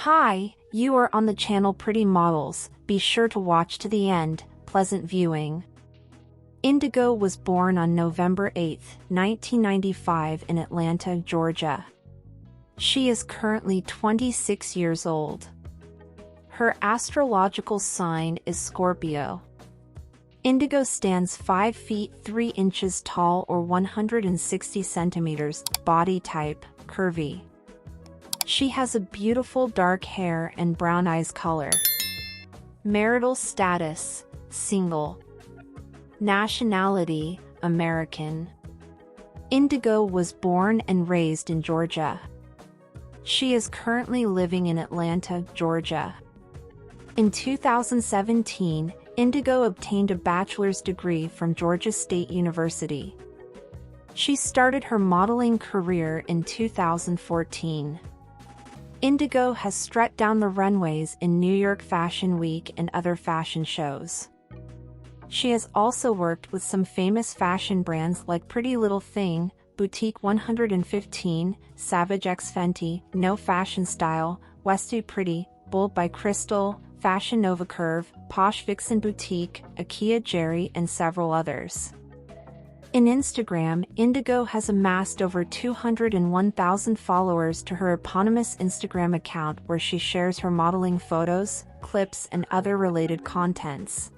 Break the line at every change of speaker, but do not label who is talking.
Hi, you are on the channel Pretty Models. Be sure to watch to the end. Pleasant viewing. Indigo was born on November 8, 1995 in Atlanta, Georgia. She is currently 26 years old. Her astrological sign is Scorpio. Indigo stands 5 feet 3 inches tall or 160 centimeters, body type, curvy. She has a beautiful dark hair and brown eyes color. Marital status, single. Nationality, American. Indigo was born and raised in Georgia. She is currently living in Atlanta, Georgia. In 2017, Indigo obtained a bachelor's degree from Georgia State University. She started her modeling career in 2014. Indigo has strut down the runways in New York Fashion Week and other fashion shows. She has also worked with some famous fashion brands like Pretty Little Thing, Boutique 115, Savage X Fenty, No Fashion Style, Westy Pretty, Bold by Crystal, Fashion Nova Curve, Posh Vixen Boutique, Akia Jerry, and several others. In Instagram, Indigo has amassed over 201,000 followers to her eponymous Instagram account where she shares her modeling photos, clips, and other related contents.